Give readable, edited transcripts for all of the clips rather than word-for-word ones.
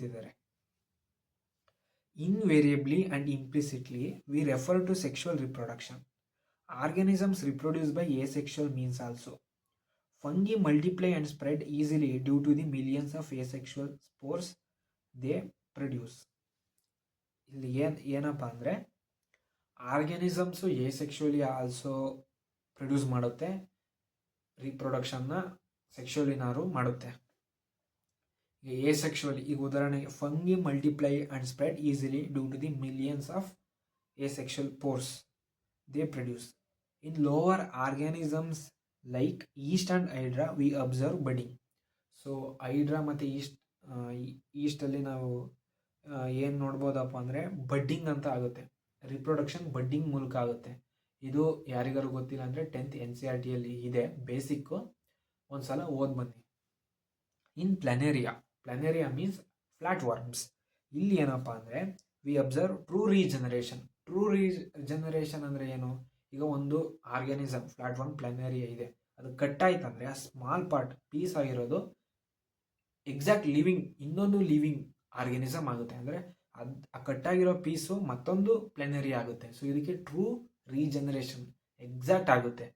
ಕೊಡ್ತಿದ್ದಾರೆ. Invariably and implicitly, we refer to sexual reproduction. Organisms reproduce by asexual means also. Fungi multiply and spread easily due to the millions of asexual spores they produce. ಇಲ್ಲಿ ಏನಪ್ಪ ಅಂದರೆ organisms ಏಸೆಕ್ಷುವಲಿ also produce ಮಾಡುತ್ತೆ, ರೀಪ್ರೊಡಕ್ಷನ್ನ ಸೆಕ್ಷುವಲಿನಾರು ಮಾಡುತ್ತೆ. asexually, ಈಗ ಉದಾಹರಣೆಗೆ fungi multiply and spread easily due to the millions of asexual pores they produce. In lower organisms like yeast and hydra we observe budding. So hydra ಮತ್ತು ಈಸ್ಟಲ್ಲಿ ನಾವು ಏನು ನೋಡ್ಬೋದಪ್ಪ ಅಂದರೆ ಬಡ್ಡಿಂಗ್ ಅಂತ ಆಗುತ್ತೆ, ರಿಪ್ರೊಡಕ್ಷನ್ ಬಡ್ಡಿಂಗ್ ಮೂಲಕ ಆಗುತ್ತೆ. ಇದು ಯಾರಿಗಾರು ಗೊತ್ತಿಲ್ಲ ಅಂದರೆ 10th NCERTಯಲ್ಲಿ ಇದೆ, ಬೇಸಿಕ್ಕು, ಒಂದು ಸಲ ಓದ್ ಬನ್ನಿ. ಇನ್ ಪ್ಲಾನೆರಿಯಾ ಮೀನ್ಸ್ ಫ್ಲಾಟ್ ವರ್ಮ್ಸ್. ಇಲ್ಲಿ ಏನಪ್ಪ ಅಂದರೆ ವಿ ಅಬ್ಸರ್ವ್ ಟ್ರೂ ರೀಜನರೇಷನ್ ಅಂದರೆ ಏನು? ಈಗ ಒಂದು ಆರ್ಗ್ಯಾನಿಸಮ್ ಫ್ಲಾಟ್ ವರ್ಮ್ ಪ್ಲಾನೆರಿಯಾ ಇದೆ, ಅದು ಕಟ್ಟಾಯ್ತಂದರೆ ಆ ಸ್ಮಾಲ್ ಪಾರ್ಟ್ ಪೀಸ್ ಆಗಿರೋದು ಎಕ್ಸಾಕ್ಟ್ ಇನ್ನೊಂದು ಲಿವಿಂಗ್ ಆರ್ಗ್ಯಾನಿಸಮ್ ಆಗುತ್ತೆ. ಅಂದರೆ ಆ ಕಟ್ಟಾಗಿರೋ ಪೀಸು ಮತ್ತೊಂದು ಪ್ಲಾನೆರಿಯಾ ಆಗುತ್ತೆ. ಸೊ ಇದಕ್ಕೆ ಟ್ರೂ ರೀಜನರೇಷನ್ ಎಕ್ಸಾಕ್ಟ್ ಆಗುತ್ತೆ.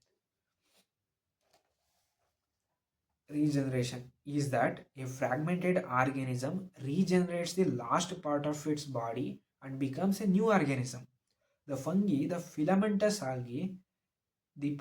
Regeneration is that a fragmented organism regenerates the last part of its body and becomes a new organism. The fungi, the filamentous algae, the